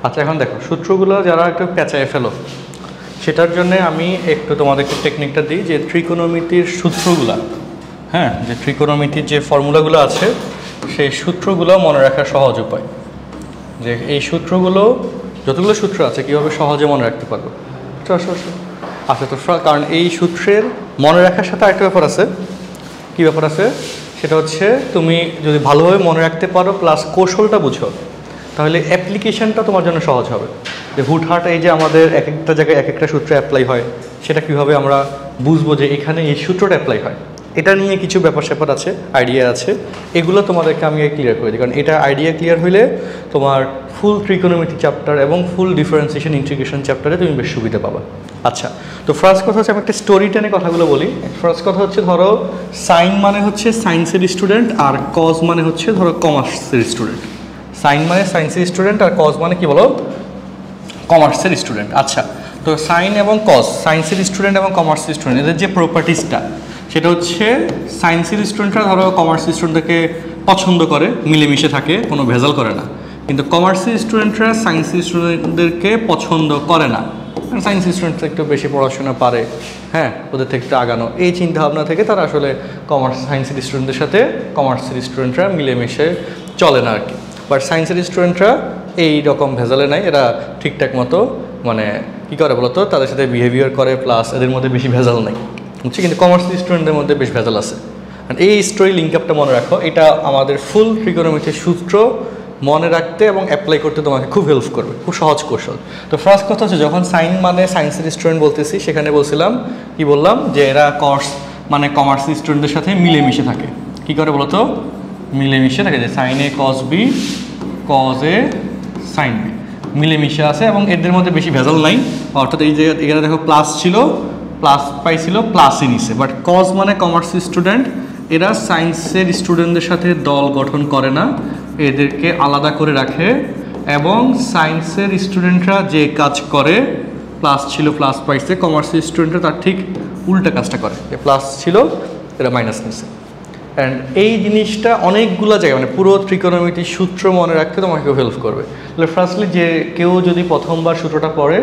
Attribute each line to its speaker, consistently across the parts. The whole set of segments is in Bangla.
Speaker 1: আচ্ছা এখন দেখো সূত্রগুলো যারা একটু পেঁচায় ফেলো সেটার জন্য আমি একটু তোমাদেরকে টেকনিকটা দিই যে ত্রিকোণমিতির সূত্রগুলা, হ্যাঁ, যে ত্রিকোণমিতির যে ফর্মুলাগুলো আছে সেই সূত্রগুলো মনে রাখার সহজ উপায়, যে এই সূত্রগুলো যতগুলো সূত্র আছে কীভাবে সহজে মনে রাখতে পারবো। আচ্ছা তো কারণ এই সূত্রের মনে রাখার সাথে আরেকটা ব্যাপার আছে। কী ব্যাপার আছে? সেটা হচ্ছে তুমি যদি ভালোভাবে মনে রাখতে পারো প্লাস কৌশলটা বুঝো তাহলে অ্যাপ্লিকেশনটা তোমার জন্য সহজ হবে। যে হুটহাট এই যে আমাদের এক একটা জায়গায় এক একটা সূত্র অ্যাপ্লাই হয় সেটা কীভাবে আমরা বুঝবো যে এখানে এই সূত্রটা অ্যাপ্লাই হয়, এটা নিয়ে কিছু ব্যাপার স্যাপার আছে, আইডিয়া আছে, এগুলো তোমাদেরকে আমি ক্লিয়ার করে দিই। কারণ এটা আইডিয়া ক্লিয়ার হইলে তোমার ফুল ত্রিকোণমিতি চ্যাপ্টার এবং ফুল ডিফারেন্সিয়েশন ইন্টিগ্রেশন চ্যাপ্টারে তুমি বেশ সুবিধা পাবা। আচ্ছা তো ফার্স্ট কথা হচ্ছে আমি একটা স্টোরি টেনে কথাগুলো বলি। ফার্স্ট কথা হচ্ছে ধরো সাইন মানে হচ্ছে সায়েন্সের স্টুডেন্ট আর কজ মানে হচ্ছে ধরো কমার্সের স্টুডেন্ট। সাইন মানে সায়েন্সের স্টুডেন্ট আর কজ মানে কি বলো কমার্সের স্টুডেন্ট। আচ্ছা তো সাইন এবং কজ সায়েন্সের স্টুডেন্ট এবং কমার্সের স্টুডেন্ট এদের যে প্রপার্টিসটা সেটা হচ্ছে সায়েন্সের স্টুডেন্টরা ধরো কমার্সের স্টুডেন্টদেরকে পছন্দ করে, মিলেমিশে থাকে, কোনো ভেজাল করে না। কিন্তু কমার্সের স্টুডেন্টরা সায়েন্সের স্টুডেন্টদেরকে পছন্দ করে না, সায়েন্স স্টুডেন্টরা একটু বেশি পড়াশোনা পারে, হ্যাঁ, ওদের থেকে একটু আগানো, এই চিন্তাভাবনা থেকে তারা আসলে সায়েন্সের স্টুডেন্টদের সাথে কমার্সের স্টুডেন্টরা মিলেমিশে চলে না আর কি। বাট সায়েন্সের স্টুডেন্টরা এই রকম ভেজালে নাই, এরা ঠিকঠাক মতো মানে কী করে বলতো তাদের সাথে বিহেভিয়ার করে, প্লাস এদের মধ্যে বেশি ভেজাল নাই, বুঝছি। কিন্তু কমার্সের স্টুডেন্টদের মধ্যে বেশ ভেজাল আছে। এই স্টোরি লিঙ্ক আপটা মনে রাখো, এটা আমাদের ফুল ত্রিকোণমিতির সূত্র মনে রাখতে এবং অ্যাপ্লাই করতে তোমাকে খুব হেল্প করবে, খুব সহজ কৌশল। তো ফার্স্ট কথা হচ্ছে যখন সাইন মানে সায়েন্সের স্টুডেন্ট বলতেছি সেখানে বলছিলাম কি বললাম যে এরা কর্স মানে কমার্সের স্টুডেন্টদের সাথে মিলেমিশে থাকে। কি করে বলো তো? মিলেমিশে থাকে, যে sine A cos B cos A sine B মিলেমিশে আছে এবং এদের মধ্যে বেশি ভেজাল নাই। অর্থাৎ এই যে এখানে দেখো প্লাস ছিল, প্লাস পাইছিল, প্লাসই নিছে। বাট কজ মানে কমার্সের স্টুডেন্ট, এরা সায়েন্সের স্টুডেন্টদের সাথে দল গঠন করে না, এদেরকে আলাদা করে রাখে এবং সায়েন্সের স্টুডেন্টরা যে কাজ করে প্লাস ছিল প্লাস পাইছে, কমার্সের স্টুডেন্টরা তার ঠিক উল্টা কাজটা করে, যে প্লাস ছিল এরা মাইনাস নিছে। অ্যান্ড এই জিনিসটা অনেকগুলো জায়গায় মানে পুরো ত্রিকোণমিতির সূত্র মনে রাখতে তোমাকে হেল্প করবে। তাহলে ফার্স্টলি যে কেউ যদি প্রথমবার সূত্রটা পড়ে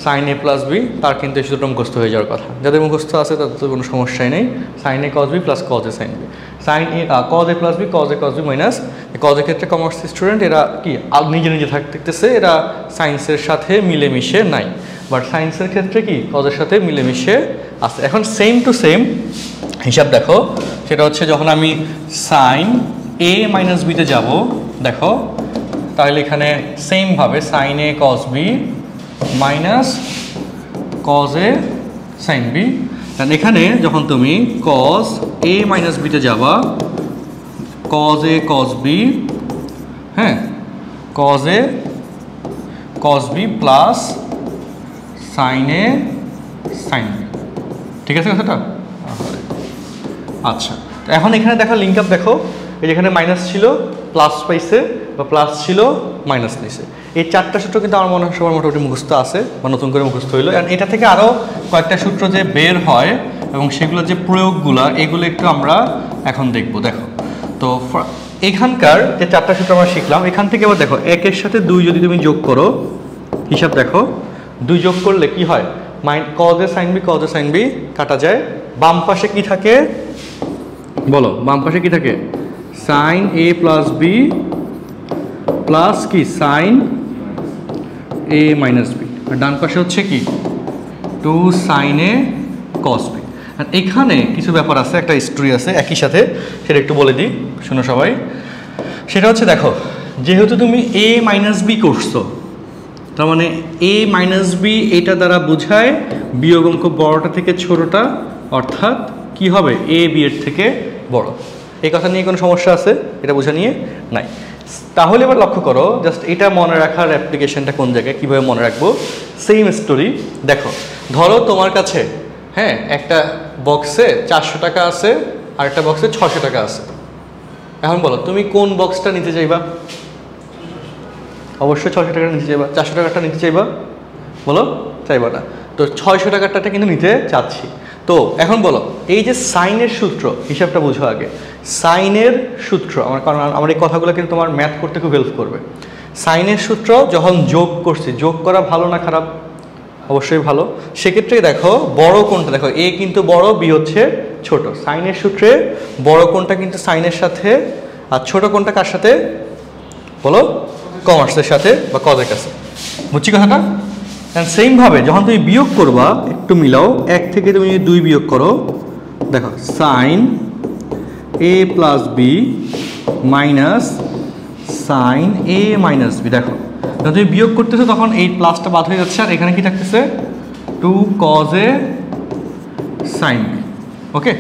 Speaker 1: সাইন এ প্লাস বি, তার কিন্তু এই সূত্রটা মুখস্থ হয়ে যাওয়ার কথা। যাদের মুখস্থ আছে তাদের তো কোনো সমস্যাই নেই। Sine A cos B plus cos A sine B, sine A cos A plus B cos A cos B minus. কজের ক্ষেত্রে কমার্স স্টুডেন্ট এরা কি নিজে নিজে থাকতেছে, এরা সায়েন্সের সাথে মিলেমিশে নাই। বাট সায়েন্সের ক্ষেত্রে কি কজের সাথে মিলেমিশে আছে। এখন সেম টু সেম হিসাব দেখো, সেটা হচ্ছে যখন আমি সাইন এ মাইনাস বিতে যাব, দেখো তাহলে এখানে সেমভাবে sine A cos B minus cos A sine B. এখানে যখন তুমি কজ এ মাইনাস বিতে যাবা, কজ এ কজ বি, হ্যাঁ, cos A cos B plus sine A sine B, ঠিক আছে কথাটা? আচ্ছা এখন এখানে দেখো লিঙ্ক আপ দেখো, এই যেখানে মাইনাস ছিল প্লাস পাইছে বা প্লাস ছিল মাইনাস নিছে। এই চারটা সূত্র কিন্তু আমার মনে হয় সবার মোটামুটি মুখস্থ আছে বা নতুন করে মুখস্থ হইলো। আর এটা থেকে আরও কয়েকটা সূত্র যে বের হয় এবং সেগুলোর যে প্রয়োগগুলো এগুলো একটু আমরা এখন দেখব। দেখো তো এখানকার যে চারটা সূত্র আমরা শিখলাম, এখান থেকে আবার দেখো একের সাথে দুই যদি তুমি যোগ করো, হিসাব দেখো দুই যোগ করলে কি হয়, কজ এ সাইন বি কাটা যায়। বাম পাশে কি থাকে বলো, বাম পাশে কি থাকে? সাইন এ প্লাস বি প্লাস কি সাইন এ মাইনাস বি, আর ডান পাশে হচ্ছে কি two sign A cos B. আর এখানে কিছু ব্যাপার আছে, একটা স্টোরি আছে একই সাথে, সেটা একটু বলে দিই শোনো সবাই। সেটা হচ্ছে দেখো যেহেতু তুমি এ মাইনাস বি করছো, তার মানে এ মাইনাস বি এটা দ্বারা বোঝায় বিয়োগ অঙ্ক বড়টা থেকে ছোটটা, অর্থাৎ কি হবে এ বি এর থেকে বড়। এই কথা নিয়ে কোনো সমস্যা আছে? এটা বোঝা নিয়ে নাই। তাহলে এবার লক্ষ্য করো জাস্ট এটা মনে রাখার অ্যাপ্লিকেশনটা কোন জায়গায়, কীভাবে মনে রাখবো। সেম স্টোরি দেখো, ধরো তোমার কাছে হ্যাঁ একটা বক্সে 400 টাকা আছে আর একটা বক্সে 600 টাকা আছে। এখন বলো তুমি কোন বক্সটা নিতে চাইবা? অবশ্যই 600 টাকাটা নিতে চাইবা। 400 টাকাটা নিতে চাইবা? বলো চাইবা না। তো 600 টাকাটা কিন্তু নিতে চাচ্ছি। তো এখন বলো এই যে সাইনের সূত্র, হিসাবটা বুঝো আগে। সাইনের সূত্র কারণ আমার এই কথাগুলো কিন্তু তোমার ম্যাথ করতে খুব হেল্প করবে। সাইনের সূত্র যখন যোগ করছি, যোগ করা ভালো না খারাপ? অবশ্যই ভালো। সেক্ষেত্রে দেখো বড় কোণটা, দেখো এ কিন্তু বড়, বি হচ্ছে ছোট। সাইনের সূত্রে বড় কোণটা কিন্তু সাইনের সাথে, আর ছোট কোণটা কার সাথে বলো? কমার্সের সাথে বা কজের কাছে। বুঝছি কথাটা? অ্যান্ড সেমভাবে যখন তুমি বিয়োগ করবা, একটু মিলাও, 1 থেকে তুমি 2 বিয়োগ করো, দেখো সাইন এ প্লাস বি মাইনাস সাইন এ মাইনাস বি। দেখো যখন তুমি বিয়োগ করতেছো তখন এই প্লাসটা বাদ হয়ে যাচ্ছে, আর এখানে কি থাকতেছে? 2 cos এ সাইন বি। ওকে,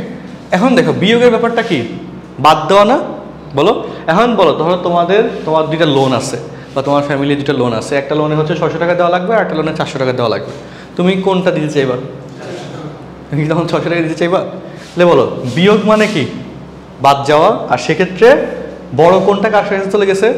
Speaker 1: এখন দেখো বিয়োগের ব্যাপারটা কি? বাদ দেওয়া না? বলো এখন বলো, ধরো তোমার 2টা লোন আছে, বা তোমার ফ্যামিলি 2টা লোন আছে। একটা লোনে হচ্ছে 600 টাকা দেওয়া লাগবে, আর একটা লোনে 400 টাকা দেওয়া লাগবে। তুমি কোনটা দিতে চাইবা? তুমি তখন 600 টাকা দিতে চাইবা? তাহলে বলো বিয়োগ মানে কি? বাদ যাওয়া। আর সেক্ষেত্রে বড় কোনটা কার সাথে চলে গেছে?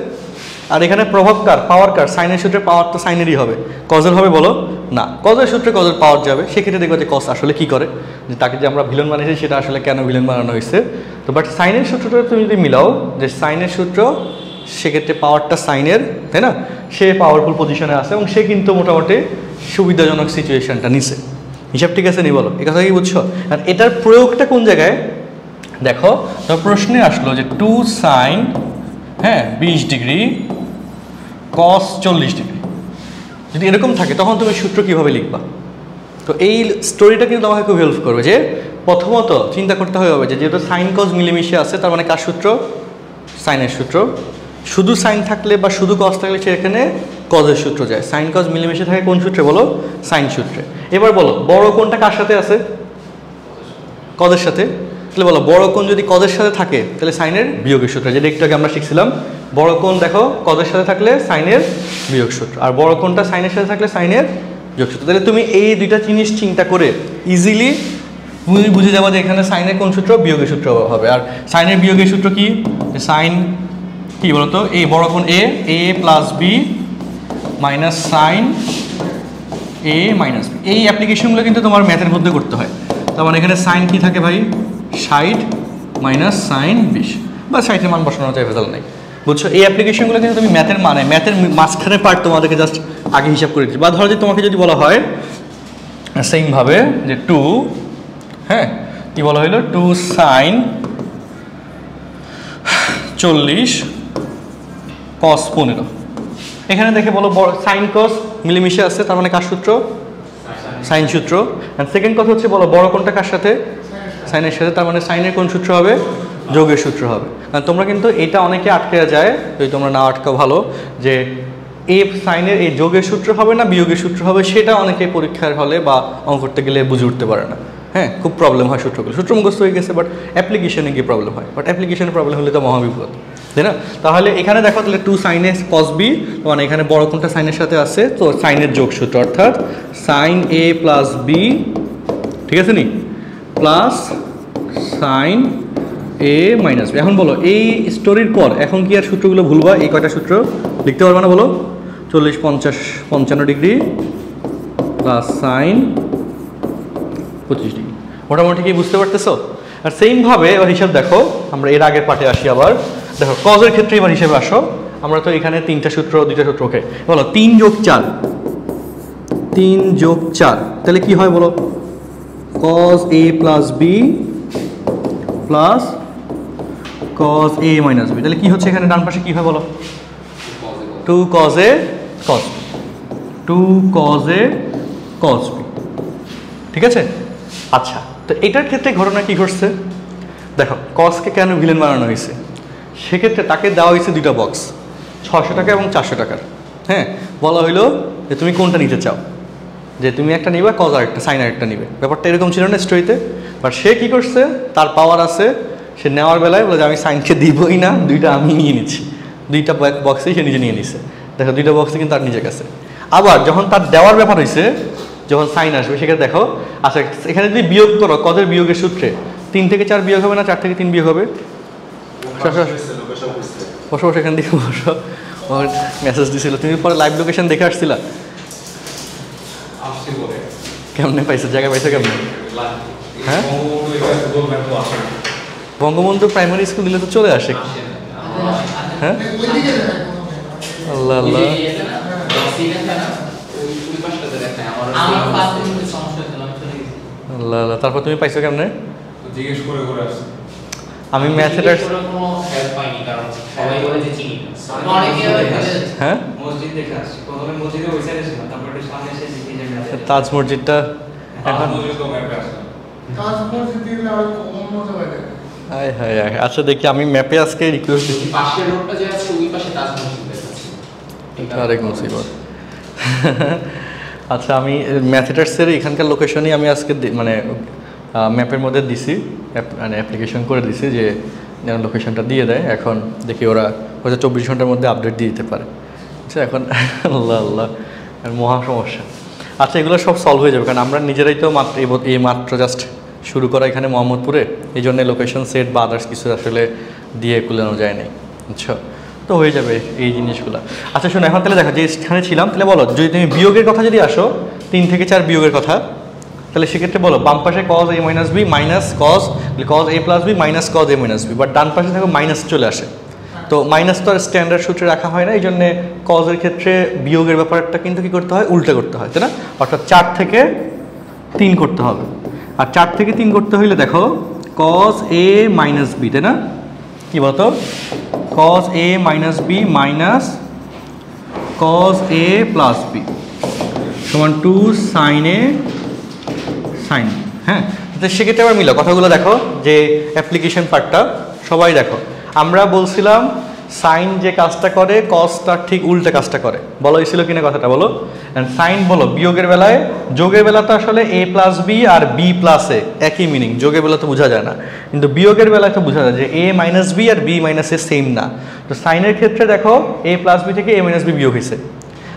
Speaker 1: আর এখানে প্রভাব কার? পাওয়ার কার? সাইনের সূত্রে পাওয়ার তো সাইনেরই হবে, কজের হবে বলো না? কজের সূত্রে কজের পাওয়ার যাবে। সেক্ষেত্রে দেখবো যে কজ আসলে কি করে, যে তাকে যে আমরা ভিলেন বানিয়েছি সেটা আসলে কেন ভিলেন বানানো হয়েছে। তো বাট সাইনের সূত্রটা তুমি যদি মিলাও, যে সাইনের সূত্র, সেক্ষেত্রে পাওয়ারটা সাইনের, তাই না? সে পাওয়ারফুল পজিশনে আছে এবং সে কিন্তু মোটামুটি সুবিধাজনক সিচুয়েশনটা নিছে। হিসাব ঠিক আছে নি বলো? এই কথা কি বুঝছো? আর এটার প্রয়োগটা কোন জায়গায়? দেখো তো প্রশ্নে আসলো যে 2 সাইন 20 ডিগ্রি কস 40 ডিগ্রি, যদি এরকম থাকে তখন তুমি সূত্র কিভাবে লিখবা? তো এই স্টোরিটা কিন্তু তোমাকে খুব হেল্প করবে। যে প্রথমত চিন্তা করতে হবে যে যেহেতু সাইন কজ মিলেমিশে আছে, তার মানে কার সূত্র? সাইনের সূত্র। শুধু সাইন থাকলে বা শুধু কজ থাকলে সেখানে কজের সূত্র যায়। সাইন কজ মিলেমিশে থাকে কোন সূত্রে বলো? সাইন সূত্রে। এবার বলো বড় কোণটা কার সাথে আছে? কজের সাথে। তাহলে বলো বড় কোণ যদি কজের সাথে থাকে তাহলে সাইনের বিয়োগের সূত্র, যেটা একটু আগে আমরা শিখছিলাম। বড় কোণ দেখো কজের সাথে থাকলে সাইনের বিয়োগ সূত্র, আর বড় কোণটা সাইনের সাথে থাকলে সাইনের যোগ সূত্র। তাহলে তুমি এই দুইটা জিনিস চিন্তা করে ইজিলি বুঝে যাবো যে এখানে সাইনের কোন সূত্র? বিয়োগের সূত্র হবে। আর সাইনের বিয়োগের সূত্র কি? সাইন কি বলতো? এই বড় কোণ এ প্লাস বি মাইনাস সাইন এ মাইনাস বি। এই অ্যাপ্লিকেশনগুলো কিন্তু তোমার ম্যাথের মধ্যে করতে হয়। তার মানে এখানে সাইন কি থাকে ভাই? 60 মাইনাস সাইন 20, বা 60-এর মান বসানো যায়, ভেজাল নেই। বুঝছো? এই অ্যাপ্লিকেশনগুলো কিন্তু তুমি ম্যাথের ম্যাথের মাঝখানে পার্ট তোমাদেরকে জাস্ট আগে হিসাব করে দিচ্ছি। বা ধরো যে তোমাকে যদি বলা হয় সেমভাবে যে 2 কি বলা হইলো? 2 সাইন 40 কস 15। এখানে দেখে বলো সাইন কস মিলেমিশে আছে, তার মানে কার সূত্র? সাইন সূত্র। অ্যান্ড সেকেন্ড কথা হচ্ছে বলো বড় কোণটা কার সাথে? সাইনের সাথে, তার মানে সাইনের কোন সূত্র হবে? যোগের সূত্র হবে। কারণ তোমরা কিন্তু এটা অনেকে আটকে যায়, যদি তোমরা না আটকাও ভালো, যে এই সাইনের এই যোগের সূত্র হবে না বিয়োগের সূত্র হবে, সেটা অনেকে পরীক্ষার হলে বা অঙ্ক করতে গেলে বুঝে উঠতে পারে না। খুব প্রবলেম হয় সূত্রগুলো। সূত্র মুখস্থ হয়ে গেছে, বাট অ্যাপ্লিকেশনে গিয়ে প্রবলেম হয়। বাট অ্যাপ্লিকেশনে প্রবলেম হলে তো মহাবিপদ, তাই না? তাহলে এখানে দেখো তাহলে 2 সাইন এ কস বি, মানে এখানে বড় কোণটা সাইনের সাথে আছে, তো সাইনের যোগ সূত্র, অর্থাৎ সাইন এ প্লাস বি, ঠিক আছে নি, প্লাস সাইন এ মাইনাস বি। এখন বলো এই স্টোরির পর এখন কি আর সূত্রগুলো ভুলবা? এই কয়টা সূত্র লিখতে পারবা না বলো? 40 50 55 ডিগ্রি প্লাস সাইন 25 ডিগ্রি। মোটামুটি কি বুঝতে পারতেছো? আর সেমভাবে এবার হিসাব দেখো, আমরা এর আগের পার্টে আসি আবার। দেখো কজের ক্ষেত্রে এবার হিসেবে আসো। আমরা তো এখানে 3টা সূত্র 2টা সূত্র, ওকে বলো 3 যোগ 4, 3 যোগ 4 তাহলে কি হয় বলো? cos a plus B plus cos a minus B. তাহলে কি হচ্ছে এখানে ডান পাশে কি হয় বলো? 2 cos a cos b, 2 cos a cos b, ঠিক আছে? আচ্ছা, তো এটার ক্ষেত্রে ঘটনা কি ঘটছে দেখো। কসকে কেন ভিলেন বানানো হয়েছে? সেক্ষেত্রে তাকে দেওয়া হয়েছে 2টা বক্স, 600 টাকা এবং 400 টাকার। বলা হইলো যে তুমি কোনটা নিতে চাও, যে তুমি একটা নিবা কজ আর একটা সাইন আর একটা নিবে। ব্যাপারটা এরকম ছিল না স্টোরিতে। বাট সে কি করছে, তার পাওয়ার আছে, সে নেওয়ার বেলায় বলে যে আমি সাইনকে দিবই না, 2টা আমি নিয়ে নিচ্ছি। 2টা বক্সেই সে নিজে নিয়ে নিচ্ছে। দেখো 2টা বক্সে কিন্তু তার নিজের কাছে। আবার যখন তার দেওয়ার ব্যাপার হয়েছে, যখন সাইন আসবে সেখানে দেখো, আচ্ছা এখানে যদি বিয়োগ করো কজের বিয়োগের সূত্রে 3 থেকে 4 বিয়োগ হবে না, 4 থেকে 3 বিয়োগ হবে? বসো বসো, এখান থেকে বসো। মেসেজ দিছিল, তুমি পরে লাইভ লোকেশন দেখে আসছিলা? কেমনে পাইছো, জায়গা পাইছো কেমনে? বঙ্গবন্ধু প্রাইমারি স্কুল দিলে তো চলে আসে। আল্লাহ আল্লাহ আল্লাহ আল্লাহ। তারপর তুমি পাইছো কেমনে?
Speaker 2: জিজ্ঞেস করে করে আসছি।
Speaker 1: আমি ম্যাথেটার
Speaker 3: কোনো হেল্প পাইনি, কারণ সবাই বলে যে চিনি না।
Speaker 1: হ্যাঁ
Speaker 2: মসজিদ দেখে আসছি, প্রথমে মসজিদে ওই সাইডে ছিলাম, তারপর একটু সামনে এসে দেখি যে ম্যাথে
Speaker 1: তাজ মসজিদটা এখন
Speaker 2: মসজিদ তো ম্যাপে আসলাম।
Speaker 1: হায় হায় হায়। আচ্ছা দেখি আমি ম্যাপে আজকে রিকোয়েস্ট দিচ্ছি।
Speaker 3: পাশের রোডটা যে আছে ওই পাশে তাজ মসজিদ আছে।
Speaker 1: এটা আরেক মুসিবত। আচ্ছা আমি ম্যাথেটার্সের এখানকার লোকেশনই আমি আজকে মানে ম্যাপের মধ্যে দিছি, মানে অ্যাপ্লিকেশন করে দিছি যে যেন লোকেশনটা দিয়ে দেয়। এখন দেখি ওরা হয়তো 24 ঘন্টার মধ্যে আপডেট দিয়ে দিতে পারে। আচ্ছা এখন আল্লাহ আল্লাহ মহা সমস্যা। আচ্ছা এগুলো সব সলভ হয়ে যাবে, কারণ আমরা নিজেরাই তো এই মাত্র জাস্ট শুরু করা এখানে মোহাম্মদপুরে, এই জন্য লোকেশন সেট বা আদার্স কিছু আসলে দিয়ে কুলানো যায় নাই। আচ্ছা তো হয়ে যাবে এই জিনিসগুলো। আচ্ছা শোনো, এখন তাহলে দেখো যে এখানে ছিলাম, তাহলে বলো যদি তুমি বিয়োগের কথা যদি আসো 3 থেকে 4 বিয়োগের কথা, তাহলে সেক্ষেত্রে বলো বাম পাশে cos a minus B minus cos a plus B minus cos a minus B, but ডান পাশে দেখো মাইনাস চলে আসে। তো মাইনাস তো আর স্ট্যান্ডার্ড সূত্রে রাখা হয় না, এই জন্যে কজের ক্ষেত্রে বিয়োগের ব্যাপারটা কিন্তু কী করতে হয়, উল্টে করতে হয়, তাই না? অর্থাৎ 4 থেকে 3 করতে হবে। আর 4 থেকে 3 করতে হইলে দেখো cos a মাইনাস বি, তাই না? কী বলতো, cos a minus B minus cos a plus B সমান 2 sin a sin, হ্যাঁ? তো সেক্ষেত্রে আবার মিলো কথাগুলো দেখো, যে অ্যাপ্লিকেশন পার্টটা সবাই দেখো। আমরা বলছিলাম সাইন যে কাজটা করে কস তার ঠিক উল্টে কাজটা করে, বলা হয়েছিল কিনা কথাটা বলো। সাইন বলো বিয়োগের বেলায়, যোগের বেলা তো আসলে a প্লাস বি আর বি প্লাস এ একই মিনিং, যোগের বেলা তো বোঝা যায় না, কিন্তু বিয়োগের বেলায় তো বোঝা যায় যে a মাইনাস বি আর বি মাইনাস এ সেম না। তো সাইনের ক্ষেত্রে দেখো a প্লাস বি থেকে a মাইনাস বি বিয়োগ হয়েছে।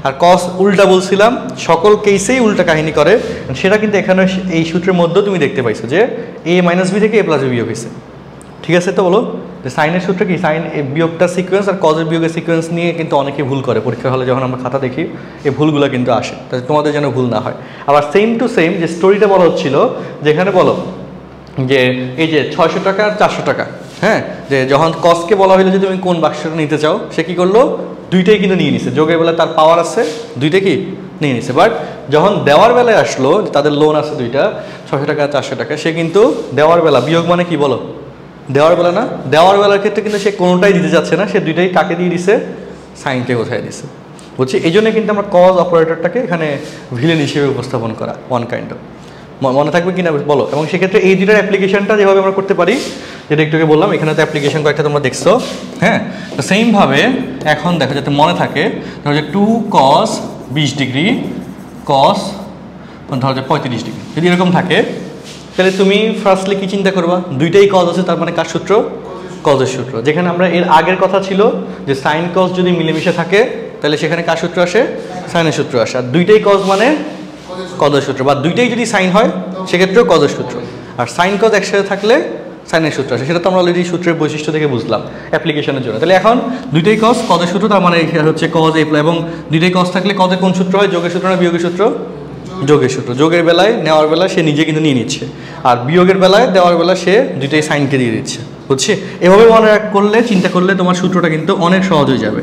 Speaker 1: আর কস উল্টা বলছিলাম, সকল কেসেই উল্টা কাহিনী করে, সেটা কিন্তু এখানে এই সূত্রের মধ্যেও তুমি দেখতে পাইছো যে a মাইনাস বি থেকে a প্লাস বি বিয়োগ হয়েছে। ঠিক আছে, তো বলো যে সাইনের সূত্র কি, সাইন বিয়োগটা সিকোয়েন্স আর কজের বিয়োগের সিকোয়েন্স নিয়ে কিন্তু অনেকে ভুল করে পরীক্ষা হলে, যখন আমরা খাতা দেখি এই ভুলগুলো কিন্তু আসে, তাই তোমাদের যেন ভুল না হয়। আবার সেম টু সেম যে স্টোরিটা বলা হচ্ছিল, যেখানে বলো যে এই যে 600 টাকা আর 400 টাকা, হ্যাঁ, যে যখন কজকে বলা হলো যে তুমি কোন বাক্সটা নিতে চাও, সে কী করলো, দুইটাই কিন্তু নিয়ে নিছে, যোগের বেলায় তার পাওয়ার আছে, দুইটাই কি নিয়ে নিছে। বাট যখন দেওয়ার বেলায় আসলো, তাদের লোন আছে দুইটা, 600 টাকা 400 টাকা, সে কিন্তু দেওয়ার বেলা, বিয়োগ মানে কি বলো, দেওয়ার বেলা না, দেওয়ার বেলার ক্ষেত্রে কিন্তু সে কোনোটাই দিতে যাচ্ছে না, সে দুইটাই কাকে দিয়ে দিছে, সাইনকে কোথায় দিছে, বুঝছি। এই জন্য কিন্তু আমরা কজ অপারেটরটাকে এখানে ভিলেন হিসেবে উপস্থাপন করা, ওয়ান কাইন্ড অফ, মনে থাকবে কিনা বলো। এবং সেক্ষেত্রে এই দুইটার অ্যাপ্লিকেশনটা যেভাবে আমরা করতে পারি, যেটা একটুকে বললাম, এখানে তো অ্যাপ্লিকেশন কয়েকটা তোমরা দেখছো, হ্যাঁ। তো সেমভাবে এখন দেখো যাতে মনে থাকে, ধরো যে 2 cos 20 ডিগ্রি cos ধরো যে 35 ডিগ্রি, যদি এরকম থাকে, তাহলে তুমি ফার্স্টলি কি চিন্তা করবা, দুইটাই কজ আছে, তার মানে কার সূত্র, কজের সূত্র। যেখানে আমরা এর আগের কথা ছিল যে সাইন কজ যদি মিলেমিশে থাকে, তাহলে সেখানে কার সূত্র আসে, সাইনের সূত্র আসে। আর দুইটাই কজ মানে কজের সূত্র, বা দুইটাই যদি সাইন হয় সেক্ষেত্রেও কজের সূত্র। আর সাইন কজ একসাথে থাকলে সাইনের সূত্র আসে, সেটা তো আমরা অলরেডি সূত্রের বৈশিষ্ট্য থেকে বুঝলাম অ্যাপ্লিকেশনের জন্য। তাহলে এখন দুইটাই কজ কজের সূত্র, তার মানে হচ্ছে কজ এ, এবং দুইটাই কজ থাকলে কজের কোন সূত্র হয়, যোগের সূত্র না বিয়োগের সূত্র, যোগের সূত্র। যোগের বেলায় নেওয়ার বেলা সে নিজে কিন্তু নিয়ে নিচ্ছে, আর বিয়োগের বেলায় দেওয়ার বেলা সে দুইটাই সাইনকে দিয়ে দিচ্ছে, বুঝছি। এভাবে মনে করলে, চিন্তা করলে তোমার সূত্রটা কিন্তু অনেক সহজ হয়ে যাবে।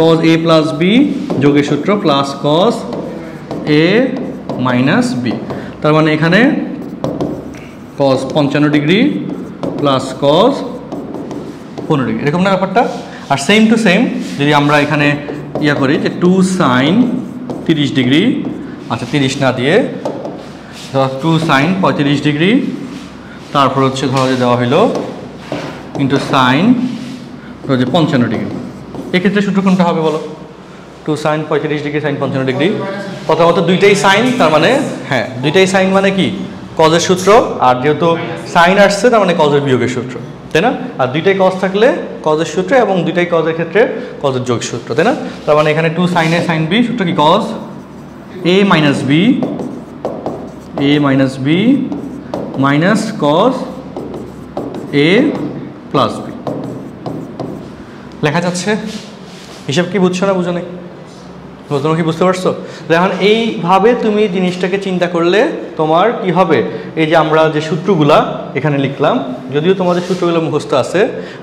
Speaker 1: কজ এ প্লাস বি যোগের সূত্র plus cos A minus B, তার মানে এখানে cos 55 degree plus cos 15 degree, এরকম না ব্যাপারটা। আর সেম টু সেম যদি আমরা এখানে ইয়া করি যে 2 সাইন 30 ডিগ্রি, আচ্ছা 30 না দিয়ে ধরো 2 সাইন 35 ডিগ্রি, তারপর হচ্ছে ধরো যে দেওয়া হলো ইন্টু সাইন ধরো যে 55 ডিগ্রি। এক্ষেত্রে সূত্র কোনটা হবে বলো, 2 সাইন 35 ডিগ্রি সাইন 55 ডিগ্রি। প্রথমত দুইটাই সাইন, তার মানে হ্যাঁ দুইটাই সাইন মানে কি কজের সূত্র, আর যেহেতু সাইন আসছে তার মানে কজের বিয়োগের সূত্র, তাই না? আর দুইটাই কজ থাকলে কজের সূত্র, এবং দুইটাই কজের ক্ষেত্রে কজের যোগ সূত্র, তাই না? তার মানে এখানে 2 সাইন এ সাইন বি সূত্র কি, cos A minus B, A minus B minus cos A plus B. লেখা যাচ্ছে? হিসাব কি বুঝছো না বুঝো নাই? তোমরা কি বুঝতে পারছো? এখন এইভাবে তুমি জিনিসটাকে চিন্তা করলে তোমার কি হবে, এই যে আমরা যে সূত্রগুলা এখানে লিখলাম, যদিও তোমাদের সূত্রগুলো মুখস্থ আছে,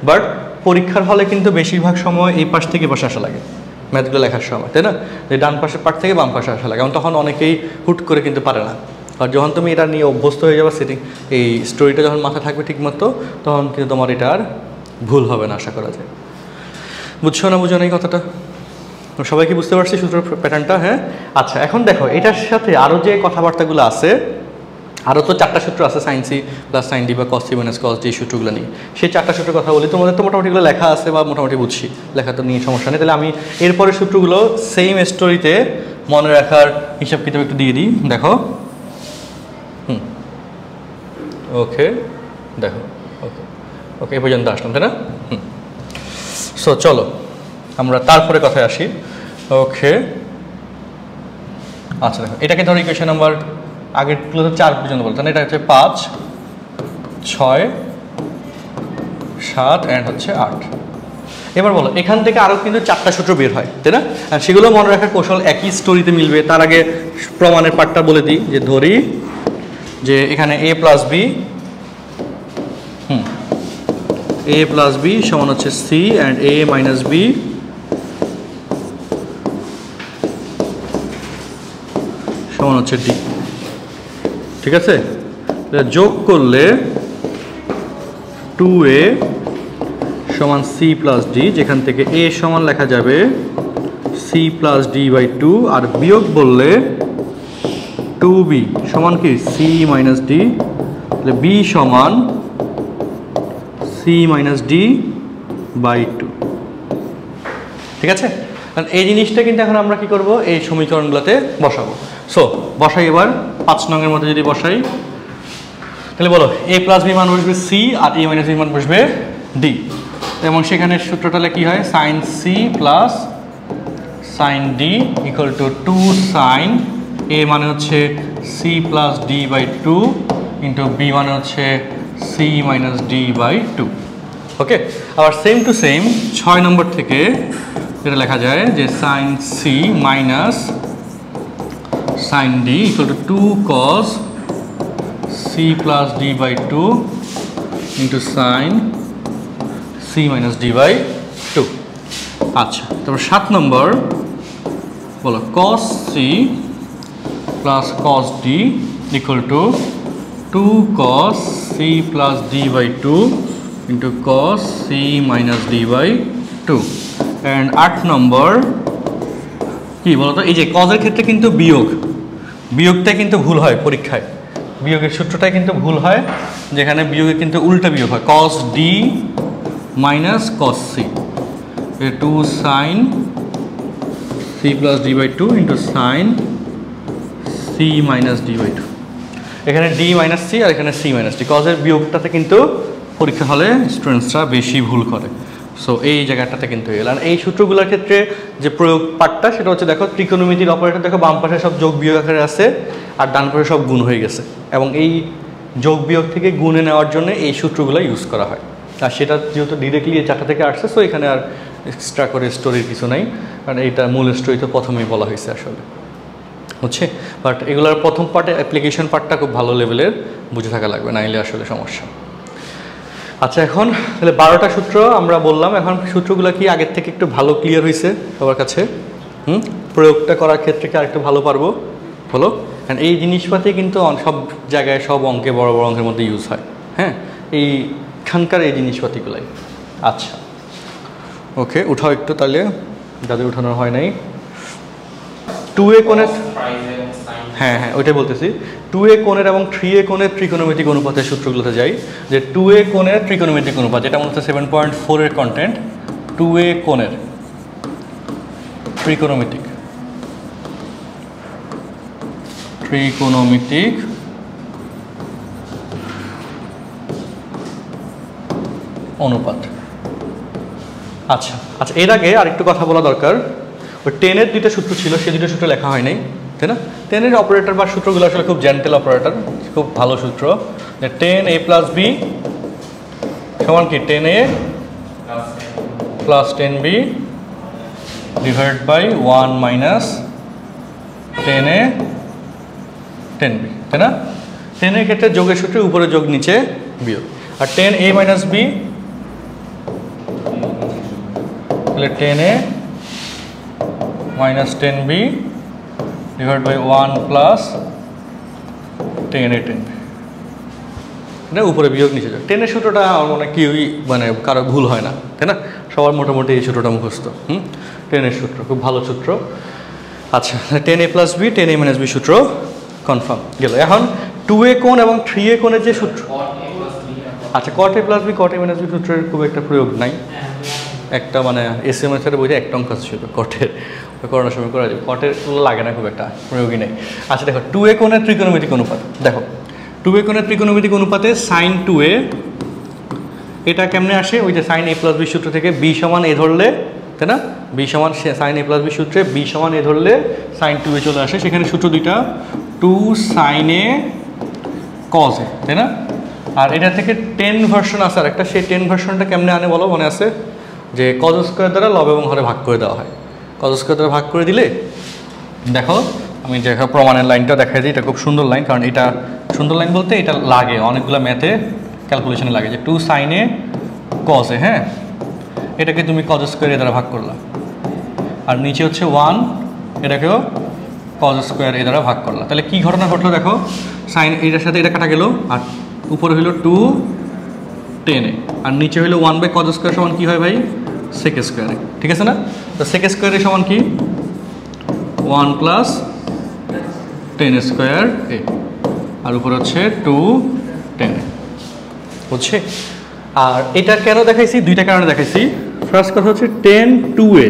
Speaker 1: বাট পরীক্ষার হলে কিন্তু বেশিরভাগ সময় এই পাশ থেকে পাশে আসা লাগে, ম্যাথগুলো লেখার সময়, তাই না? যে ডান পাশের পার্ট থেকে বাম পাশে আসা লাগে, এবং তখন অনেকেই হুট করে কিন্তু পারে না। আর যখন তুমি এটা নিয়ে অভ্যস্ত হয়ে যাবে, সিটিং এই স্টোরিটা যখন মাথায় থাকবে ঠিকমতো, তখন কিন্তু তোমার এটা আর ভুল হবে না আশা করা যায়। বুঝছো না বুঝো না এই কথাটা? সবাই কি বুঝতে পারছি সূত্র প্যাটার্নটা? হ্যাঁ, আচ্ছা এখন দেখো এটার সাথে আরও যে কথাবার্তাগুলো আছে, আরও তো 4টা সূত্র আছে, sine C plus sine D বা cos C minus cos D, এই সূত্রগুলো নিয়ে। সেই 4টা সূত্রের কথা বলি, তোমাদের তো মোটামুটিগুলো লেখা আছে বা মোটামুটি বুঝছি, লেখা তো নিয়ে সমস্যা নেই। তাহলে আমি এরপরে সূত্রগুলো সেম স্টোরিতে মনে রাখার হিসাব কিতাব একটু দিয়ে দিই। দেখো, ওকে, দেখো, ওকে ওকে, এই পর্যন্ত আসলাম, তাই না? সো চলো আমরা তারপরে কথায় আসি। ওকে, আচ্ছা দেখো, এটাকে ধরো ইকুয়েশন নাম্বার আগেরগুলো তো 4 পর্যন্ত বলতো না, এটা হচ্ছে 5, 6, 7 অ্যান্ড হচ্ছে 8। এবার বলো, এখান থেকে আরও কিন্তু 4টা সূত্র বের হয়, তাই না? আর সেগুলো মনে রাখার কৌশল একই স্টোরিতে মিলবে। তার আগে প্রমাণের পার্টটা বলে দিই, যে ধরি যে এখানে a plus B, a plus B সমান হচ্ছে c and a minus B সমান হচ্ছে d, ঠিক আছে? যোগ করলে 2a সমান c প্লাস d, যেখান থেকে a সমান লেখা যাবে c প্লাস d বাই 2, আর বিয়োগ বললে 2b সমান কি c মাইনাস d, তাহলে b সমান c মাইনাস d বাই 2, ঠিক আছে? কারণ এই জিনিসটা কিন্তু এখন আমরা কি করব, এই সমীকরণগুলোতে বসাবো। সো বসাই এবার 5 নংয়ের মধ্যে যদি বসাই, তাহলে বলো a প্লাস বি মান বসবে c আর a মাইনাস বি মান বসবে d, এবং সেখানে সূত্রটালে কি হয়, sine c plus sine d equal to 2 sine a মানে হচ্ছে c plus d by 2 into b মানে হচ্ছে c minus d by 2। Okay, আবার সেম টু সেম 6 নম্বর থেকে যেটা লেখা যায় যে sine c minus sine d equal to 2 cos c plus d by 2 into sine c minus d by 2। আচ্ছা, তারপর 7 নম্বর বলো cos c plus cos d equal to 2 cos c plus d by 2 into cos c minus d by 2। And 8 number কি বলতো, এই যে কজের ক্ষেত্রে কিন্তু বিয়োগটা কিন্তু ভুল হয় পরীক্ষায়, বিয়োগের সূত্রটাই কিন্তু ভুল হয়, যেখানে বিয়োগে কিন্তু উল্টা বিয়োগ হয়, cos d minus cos c, 2 sine c plus d by 2 into sine c minus d by 2। এখানে d মাইনাস c আর এখানে c মাইনাস d, কজের বিয়োগটাতে কিন্তু পরীক্ষা হলে স্টুডেন্টসরা বেশি ভুল করে। সো এই জায়গাটাতে কিন্তু এল। আর এই সূত্রগুলোর ক্ষেত্রে যে প্রয়োগ পার্টটা সেটা হচ্ছে, দেখো ত্রিকোণমিতির অপারেটর দেখো বাম পাশে সব যোগ বিয়োগ আকারে আছে আর ডান পাশে সব গুণ হয়ে গেছে, এবং এই যোগ বিয়োগ থেকে গুণে নেওয়ার জন্য এই সূত্রগুলো ইউজ করা হয়। আর সেটা যেহেতু ডিরেক্টলি এই 4টা থেকে আসছে, সো এখানে আর এক্সট্রা করে স্টোরির কিছু নাই, কারণ এইটা মূল স্টোরি তো প্রথমেই বলা হয়েছে আসলে, হচ্ছে। বাট এগুলোর প্রথম পার্টে অ্যাপ্লিকেশন পার্টটা খুব ভালো লেভেলের বুঝে থাকা লাগবে, নাইলে আসলে সমস্যা। আচ্ছা, এখন তাহলে 12টা সূত্র আমরা বললাম, এখন সূত্রগুলো কি আগের থেকে একটু ভালো ক্লিয়ার হয়েছে সবার কাছে? প্রয়োগটা করার ক্ষেত্রে কি আরেকটু ভালো পারবো? হলো। কারণ এই জিনিসপাতি কিন্তু সব জায়গায় সব অঙ্কে বড় বড় অঙ্কের মধ্যে ইউজ হয়, হ্যাঁ, এইখানকার এই জিনিসপাতিগুলাই। আচ্ছা, ওকে, উঠাও একটু তাহলে, যাদের উঠানো হয় নাই। 2a কোণের, হ্যাঁ হ্যাঁ ওইটাই বলতেছি, 2a কোণের এবং 3a কোণের ত্রিকোণমিতিক অনুপাতের সূত্রগুলোতে যাই। যে 2a কোণের ত্রিকোণমিতিক অনুপাত, যেটা মনে হচ্ছে 7.4 এর কন্টেন্ট, 2a কোণের ত্রিকোণমিতিক অনুপাত। আচ্ছা আচ্ছা, এর আগে আরেকটু কথা বলা দরকার, ওই 10-এর 2টা সূত্র ছিল, সেই 2টা সূত্র লেখা হয় নাই, তাই না? 10-এর অপারেটর বা সূত্রগুলো আসলে খুব জেন্টেল অপারেটর, খুব ভালো সূত্র। 10a প্লাস বি সমান কি 10a plus 10b divide by 1 minus 10a 10b, তাই না? 10-এর ক্ষেত্রে যোগের সূত্রে উপরে যোগ নিচে বিয়োগ, আর 10a মাইনাস b তাহলে 10a minus 10b divide by 1 plus 10a 10b। এটা উপরে বিয়োগ নিচে যাক। 10 এর সূত্রটা আমার মনে হয় কেউই মানে কারো ভুল হয় না, তাই না? সবার মোটামুটি এই সূত্রটা মুখস্থ। 10 এর সূত্র খুব ভালো সূত্র। আচ্ছা, 10a plus b 10a minus b সূত্র কনফার্ম গেল। এখন 2a কোণ এবং 3a কোণের যে সূত্র, আচ্ছা cot a plus b cot a minus b সূত্রের খুব একটা প্রয়োগ নাই। একটা মানে এসএমএস এর বইতে একটা অঙ্ক ছিল কটের, করোনার সময় করা যায়। কটের লাগে না খুব একটা, প্রয়োগই নেই। আচ্ছা দেখো 2a কোণের ত্রিকোণমিতিক অনুপাত, দেখো 2a কোণের ত্রিকোণমিতিক অনুপাতে sin 2a এটা কেমনে আসে? ওই যে sin a প্লাস b সূত্র থেকে b সমান a ধরলে, তাই না? b সমান sin a প্লাস b সূত্রে b সমান a ধরলে sin 2a চলে আসে। সেখানে সূত্র দুইটা 2 sin a cos a, তাই না? আর এটা থেকে 10 ভার্সন আছে আর একটা, সেই 10 ভার্সনটা কেমনে আনে বলো? মনে আছে যে cos স্কয়ার দ্বারা লব এবং হরে ভাগ করে দেওয়া হয়। cos স্কয়ার দ্বারা ভাগ করে দিলে দেখো, আমি দেখো প্রমাণের লাইনটা দেখাই দিই। এটা খুব সুন্দর লাইন, কারণ এটা সুন্দর লাইন বলতে এটা লাগে অনেকগুলো ম্যাথে ক্যালকুলেশনে লাগে, যে 2 sin a cos a, হ্যাঁ এটাকে তুমি cos স্কয়ার এ দ্বারা ভাগ করলা, আর নিচে হচ্ছে 1 এটাকেও cos স্কয়ার এ দ্বারা ভাগ করলা। তাহলে কি ঘটনা ঘটলো দেখো, sin এটার সাথে এটা কাটা গেল, আর উপরে হইল 2 10 a, আর নিচে হইল 1 বাই cos স্কয়ার সমান কি হয় ভাই? sec square. ঠিক আছে না? তো sec স্কয়ার সমান কি? 1 প্লাস 10 স্কয়ার a, আর উপরে হচ্ছে 2 10 a, বুঝছে? আর এটা কেন দেখাইছি? দুইটা কারণে দেখাইছি। ফার্স্ট কথা হচ্ছে 10 2a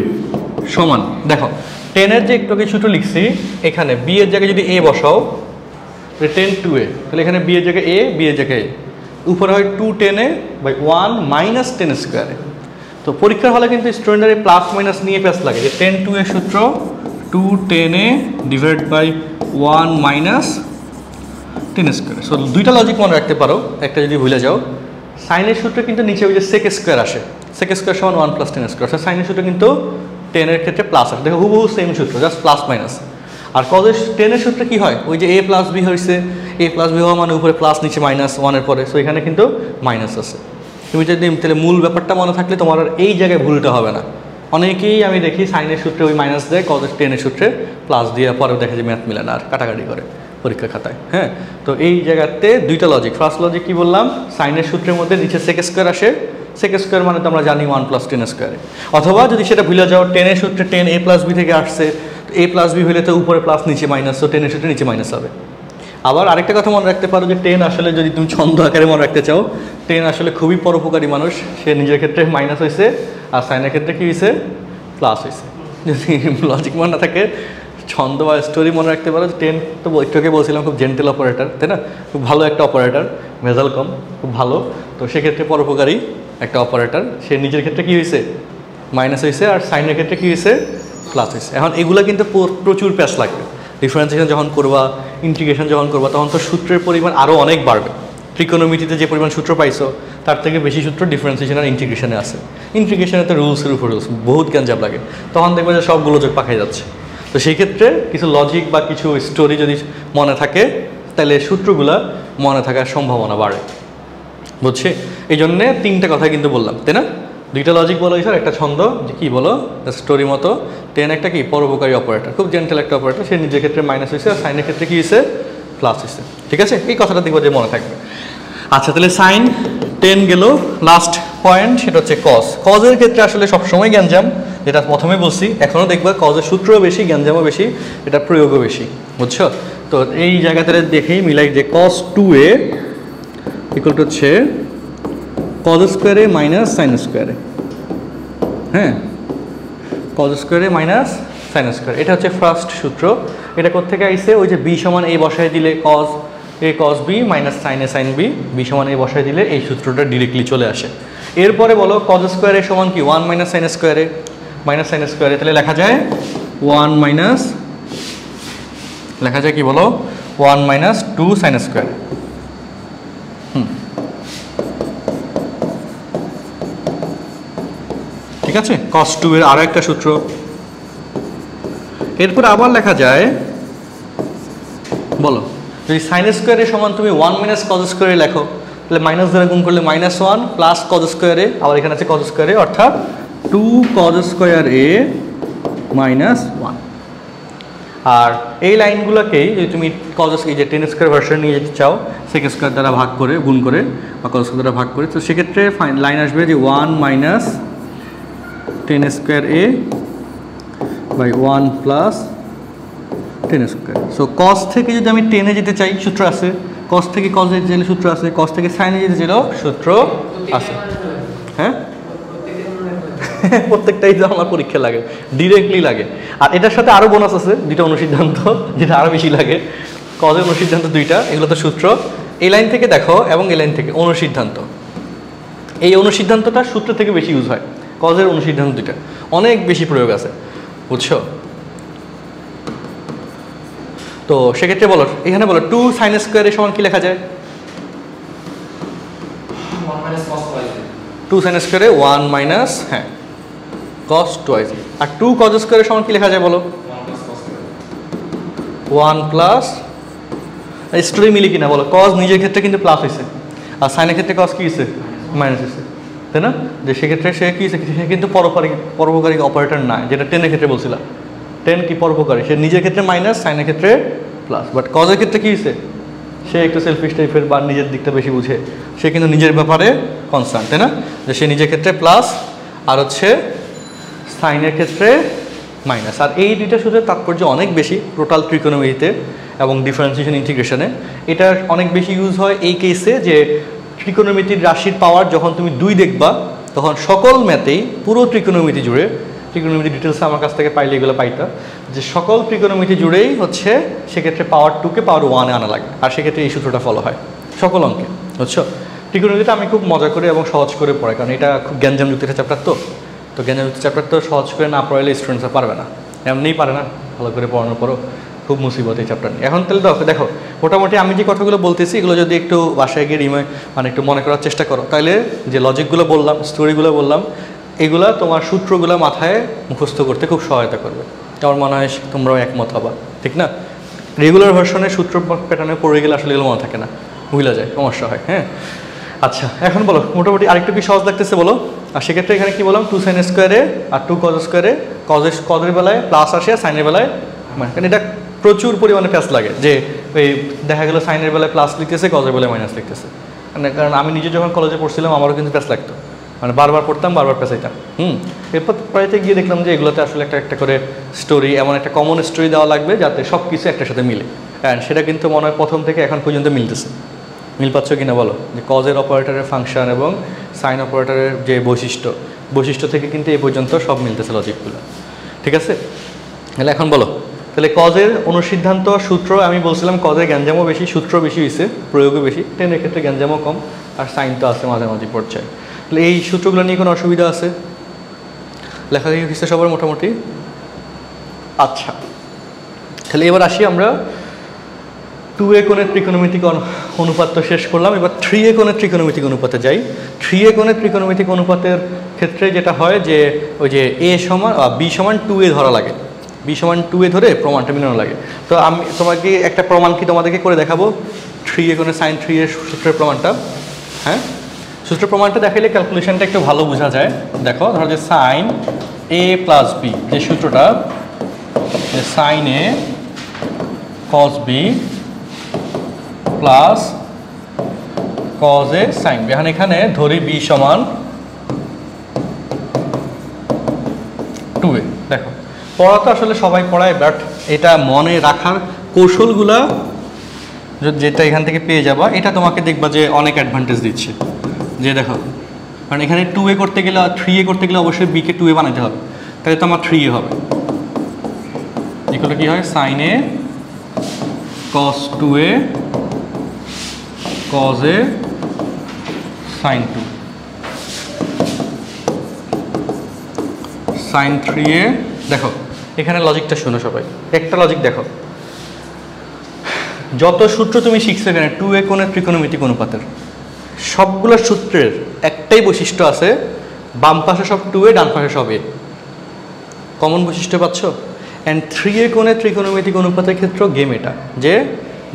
Speaker 1: সমান, দেখো 10 এর যে একটু সূত্র লিখছি, এখানে b এর জায়গায় যদি a বসাও 10 2a, তাহলে এখানে b এর জায়গায় a, b এর জায়গায় a, উপরে হয় 2 10a বাই 1 মাইনাস 10 স্কয়ারে। তো পরীক্ষার হলে কিন্তু স্টুডেন্টের প্লাস মাইনাস নিয়ে প্যাস লাগে, যে 10 2a সূত্র 2 10a divide by 1 minus 10 square. So দুইটা লজিক মনে রাখতে পারো, একটা যদি ভুলে যাও। সাইনের সূত্রে কিন্তু নিচে ওই যে sec স্কয়ার আসে, sec স্কয়ার সমান 1 প্লাস 10 স্কয়ার। সাইনের সূত্রে কিন্তু 10 এর ক্ষেত্রে প্লাস আসে, দেখো হুবহু সেম সূত্র, জাস্ট প্লাস মাইনাস। আর cos 10 এর সূত্রে কি হয়? ওই যে a প্লাস b হয়েছে, a প্লাস b হওয়া মানে উপরে প্লাস নিচে মাইনাস 1 এর পরে, সো এখানে কিন্তু মাইনাস আছে। তুমি যদি তাহলে মূল ব্যাপারটা মনে থাকলে তোমার আর এই জায়গায় ভুলটা হবে না। অনেকেই আমি দেখি সাইনের সূত্রে ওই মাইনাস দেয়, cos 10 এর সূত্রে প্লাস দিয়ে পরে দেখে যে ম্যাথ মিলে না, আর কাটাকাটি করে পরীক্ষার খাতায়। হ্যাঁ, তো এই জায়গাতে দুইটা লজিক। ফার্স্ট লজিক কি বললাম? সাইনের সূত্রের মধ্যে নিচে sec স্কয়ার আসে, sec স্কয়ার মানে তো আমরা জানি 1 প্লাস 10 স্কয়ারে। অথবা যদি সেটা ভুলে যাও, 10 এর সূত্রে 10 a প্লাস b থেকে আসছে, a প্লাস b হলে তো উপরে প্লাস নিচে মাইনাস, তো 10 এর সূত্রে নিচে মাইনাস হবে। আবার আরেকটা কথা মনে রাখতে পারো যে 10 আসলে যদি তুমি ছন্দ আকারে মনে রাখতে চাও, 10 আসলে খুবই পরোপকারী মানুষ। সে নিজের ক্ষেত্রে মাইনাস হয়েছে, আর সাইনের ক্ষেত্রে কী হয়েছে? প্লাস হয়েছে। যদি লজিক মনে না থাকে, ছন্দ বা স্টোরি মনে রাখতে পারো। 10 তো একটুকে বলছিলাম খুব জেন্টেল অপারেটর, তাই না? খুব ভালো একটা অপারেটর, ভেজাল কম, খুব ভালো। তো সেক্ষেত্রে পরোপকারী একটা অপারেটর। সে নিজের ক্ষেত্রে কী হয়েছে? মাইনাস হয়েছে, আর সাইনের ক্ষেত্রে কী হয়েছে? প্লাস হয়েছে। এখন এগুলো কিন্তু প্রচুর প্যাচ লাগবে। ডিফারেন্সিয়েশন যখন করবা, ইন্টিগ্রেশন যখন করবা, তখন তো সূত্রের পরিমাণ আরও অনেক বাড়বে। ত্রিকোণমিতিতে যে পরিমাণ সূত্র পাইছো, তার থেকে বেশি সূত্র ডিফারেন্সিয়েশন আর ইন্টিগ্রেশনে আছে। ইন্টিগ্রেশনে তো রুলসের উপর রুলস, বহুত গ্যাঞ্জাম লাগে, তখন দেখবে যে সবগুলো যোগ পাকাই যাচ্ছে। তো সেই ক্ষেত্রে কিছু লজিক বা কিছু স্টোরি যদি মনে থাকে, তাহলে সূত্রগুলা মনে থাকার সম্ভাবনা বাড়ে, বুঝছি? এই জন্যে তিনটে কথা কিন্তু বললাম, তাই না? দুইটা লজিক বলো স্যার, একটা ছন্দ, যে কী বলো স্টোরি মতো। 10 একটা কি পরোপকারী অপারেটর, খুব জেন্টেল একটা অপারেটর। সে নিজের ক্ষেত্রে মাইনাস হয়েছে, আর সাইনের ক্ষেত্রে কী হয়েছে? প্লাস হয়েছে। ঠিক আছে, এই কথাটা দেখবো যে মনে থাকবে। আচ্ছা, তাহলে সাইন 10 গেল। লাস্ট পয়েন্ট সেটা হচ্ছে কজ। কজের ক্ষেত্রে আসলে সবসময় গ্যাঞ্জাম, যেটা প্রথমে বলছি। এখনও দেখবা কজের সূত্রও বেশি, গ্যাঞ্জামও বেশি, এটা প্রয়োগও বেশি, বুঝছো? তো এই জায়গাতে দেখেই মিলাই যে cos 2a ইকুয়াল টু হচ্ছে cos স্কোয়ারে মাইনাস সাইন স্কোয়ারে। হ্যাঁ, cos স্কোয়ারে মাইনাস সাইন স্কোয়ার, এটা হচ্ছে ফার্স্ট সূত্র। এটা কোত্থেকে আইসে? ওই যে b সমান a বসায় দিলে cos a cos b minus sine a sine b, b সমান a বসায় দিলে এই সূত্রটা ডিরেক্টলি চলে আসে। এরপরে বলো cos স্কোয়ারে সমান কি? 1 মাইনাস সাইন স্কোয়ারে, মাইনাস সাইন স্কোয়ারে, তাহলে লেখা যায় 1 মাইনাস, লেখা যায় কি বলো? 1 মাইনাস 2 সাইন স্কোয়ার। ঠিক আছে, cos 2 এর আরও একটা সূত্র। এরপর আবার লেখা যায়, বলো যদি সাইন স্কোয়ারের সমান তুমি 1 মাইনাস cos স্কোয়ারে লেখো, তাহলে মাইনাস দ্বারা গুণ করলে -1 প্লাস cos স্কোয়ারে, আবার এখানে আছে cos স্কোয়ারে, অর্থাৎ 2 cos স্কোয়ার a মাইনাস 1। আর এই লাইনগুলোকেই যদি তুমি কজ এই যে 10 স্কোয়ার ভার্সন নিয়ে যেতে চাও সেক স্কোয়ার দ্বারা ভাগ করে গুণ করে বা কজ স্কোয়ার দ্বারা ভাগ করে, তো সেক্ষেত্রে লাইন আসবে যে 1 minus 10 square A by 1 plus 10 square. So cos থেকে যদি আমি 10-এ যেতে চাই সূত্র আছে, কজ থেকে কজে যেতে চাইলে সূত্র আছে, কজ থেকে সাইনে যেতে চাইলেও সূত্র আছে। হ্যাঁ প্রত্যেকটাই তো আমার পরীক্ষা লাগে, ডিরেক্টলি লাগে। আর এটার সাথে আরও বোনাস আছে দুইটা অনুসিদ্ধান্ত, যেটা আরও বেশি লাগে। কজের অনুসিদ্ধান্ত দুইটা, এগুলো তো সূত্র। এই লাইন থেকে দেখো এবং এই লাইন থেকে অনুসিদ্ধান্ত, এই অনুসিদ্ধান্তটা সূত্র থেকে বেশি ইউজ হয়। কজের অনুসিদ্ধান্ত দুইটা অনেক বেশি প্রয়োগ আছে, বুঝছো? তো সেক্ষেত্রে বলো, এখানে বলো 2 সাইন স্কোয়ারের সমান কি লেখা যায়? 2 সাইন স্কোয়ারে 1 মাইনাস হ্যাঁ কস টুয়াইজ। আর 2 কজ স্কোয়ারের সমান কি লেখা যায় বলো? 1 প্লাস, স্টোরি মিলি কিনা বলো? কজ নিজের ক্ষেত্রে কিন্তু প্লাস হয়েছে, আর সাইনের ক্ষেত্রে কজ কি হয়েছে? মাইনাস হয়েছে, তাই না? যে সেক্ষেত্রে সে কি হয়েছে, সে কিন্তু পরোপকারী অপারেটর না, যেটা 10-এর ক্ষেত্রে বলছিলাম। 10 কি পরোপকারী, সে নিজের ক্ষেত্রে মাইনাস, সাইনের ক্ষেত্রে প্লাস। বাট কজের ক্ষেত্রে কি হয়েছে? সে একটু সেলফিশ টাইপের বা নিজের দিকটা বেশি বুঝে, সে কিন্তু নিজের ব্যাপারে কনসার্ন, তাই না? যে সে নিজের ক্ষেত্রে প্লাস আর হচ্ছে সাইনের ক্ষেত্রে মাইনাস। আর এই দুইটা সূত্রের তাৎপর্য অনেক বেশি টোটাল ট্রিকোনোমেট্রিতে এবং ডিফারেন্সিয়েশন ইন্টিগ্রেশনে। এটা অনেক বেশি ইউজ হয় এই কেসে যে ট্রিকোনোমেট্রির রাশির পাওয়ার যখন তুমি 2 দেখবা তখন সকল ম্যাথেই পুরো ট্রিকোনোমেট্রি জুড়ে, ট্রিকোনোমেট্রি ডিটেলস আমার কাছ থেকে পাইলে এগুলো পাইতা, যে সকল ট্রিকোনোমেট্রি জুড়েই হচ্ছে সেক্ষেত্রে পাওয়ার 2-কে পাওয়ার 1-এ আনা লাগে। আর সেক্ষেত্রে এই সূত্রটা ফলো হয় সকল অঙ্কে, বুঝছো? ট্রিকোনোমেট্রিটা আমি খুব মজা করে এবং সহজ করে পড়াই, কারণ এটা খুব জ্ঞানজামযুক্ত একটা চ্যাপ্টার। তো জ্ঞানজামযুক্ত চ্যাপ্টার তো সহজ করে না পড়াইলে স্টুডেন্টসরা পারবে না, এমনিই পারে না, ভালো করে পড়ানোর পরও খুব মুসিবত এই চ্যাপ্টার নিয়ে। এখন তাহলে দেখো মোটামুটি আমি যে কথাগুলো বলতেছি এগুলো যদি একটু বাসায় গিয়ে মানে একটু মনে করার চেষ্টা করো, তাহলে যে লজিকগুলো বললাম, স্টোরিগুলো বললাম, এগুলা তোমার সূত্রগুলো মাথায় মুখস্থ করতে খুব সহায়তা করবে। আমার মনে হয় তোমরাও একমত হবা, ঠিক না? রেগুলার ভার্সনের সূত্র প্যাটার্নে পড়ে গেলে আসলে এগুলো মনে থাকে না, ভুলে যায়, সমস্যা হয়। হ্যাঁ আচ্ছা, এখন বলো মোটামুটি আরেকটু কি সহজ লাগতেছে বলো? আর সেক্ষেত্রে এখানে কি বললাম, 2 সাইন স্কোয়ারে আর 2 কজ স্কোয়ারে কজের বেলায় প্লাস আসে আর সাইনের বেলায় মানে, কারণ এটা প্রচুর পরিমাণে প্যাচ লাগে যে ওই দেখা গেলো সাইনের বেলায় প্লাস লিখতেছে, কজের বেলায় মাইনাস লিখতেছে। মানে কারণ আমি নিজে যখন কলেজে পড়ছিলাম আমারও কিন্তু প্যাচ লাগতো, মানে বারবার পড়তাম, বারবার পেঁচাইতাম। এরপর প্রায়তে গিয়ে দেখলাম যে এগুলোতে আসলে একটা একটা করে স্টোরি, এমন একটা কমন স্টোরি দেওয়া লাগবে যাতে সব কিছু একটার সাথে মিলে। অ্যান্ড সেটা কিন্তু মনে হয় প্রথম থেকে এখন পর্যন্ত মিলতেছে। মিল পাচ্ছ কিনা বলো? যে কজের অপারেটরের ফাংশন এবং সাইন অপারেটরের যে বৈশিষ্ট্য থেকে কিন্তু এই পর্যন্ত সব মিলতেছে লজিকগুলো, ঠিক আছে? তাহলে এখন বলো, তাহলে কজের অনুসিদ্ধান্ত সূত্র আমি বলছিলাম কজের গ্যাঞ্জামও বেশি, সূত্র বেশি হয়েছে, প্রয়োগও বেশি। 10-এর ক্ষেত্রে গ্যাঞ্জামও কম আর সাইন তো আছে মাঝামাঝি পর্যায়ে। তাহলে এই সূত্রগুলো নিয়ে কোনো অসুবিধা আছে? লেখালেখি হচ্ছে সবার মোটামুটি? আচ্ছা, তাহলে এবার আসি আমরা 2a কোণের ত্রিকোণমিতিক অনুপাত তো শেষ করলাম, এবার 3a কোণের ত্রিকোণমিতিক অনুপাতে যাই। 3a কোণের ত্রিকোণমিতিক অনুপাতের ক্ষেত্রে যেটা হয় যে ওই যে a সমান b সমান 2a ধরা লাগে, b সমান 2a ধরে প্রমাণটা মিলানো লাগে। তো আমি তোমাকে একটা প্রমাণ কি তোমাদেরকে করে দেখাবো 3a কোণের সাইন 3a সূত্রের প্রমাণটা। হ্যাঁ, সূত্রের প্রমাণটা দেখাইলে ক্যালকুলেশনটা একটু ভালো বোঝা যায়। দেখো, ধরো যে সাইন a প্লাস b, যে সূত্রটা যে sine a cos b plus cos A sine B. এখানে ধরি বি সমান 2a। দেখো, পড়া তো আসলে সবাই পড়ায়, বাট এটা মনে রাখার কৌশলগুলা যেটা এখান থেকে পেয়ে যাবা, এটা তোমাকে দেখবা যে অনেক অ্যাডভান্টেজ দিচ্ছে। যে দেখো, কারণ এখানে 2a করতে গেলে 3a করতে গেলে অবশ্যই বিকে 2a বানাতে হবে, তাহলে তো আমার 3a হবে। এগুলো কি হয়, sine A cos 2a cos A sine 2 sine 3a। দেখো এখানে লজিকটা শোনো সবাই, একটা লজিক দেখো, যত সূত্র তুমি শিখছো এখানে 2a কোণের ত্রিকোণমিতিক অনুপাতের সবগুলো সূত্রের একটাই বৈশিষ্ট্য আছে, বাম পাশে সব 2a, ডান পাশে সব a, কমন বৈশিষ্ট্য পাচ্ছ। অ্যান্ড 3a কোণের ত্রিকোণমিতিক অনুপাতের ক্ষেত্রে গেম এটা যে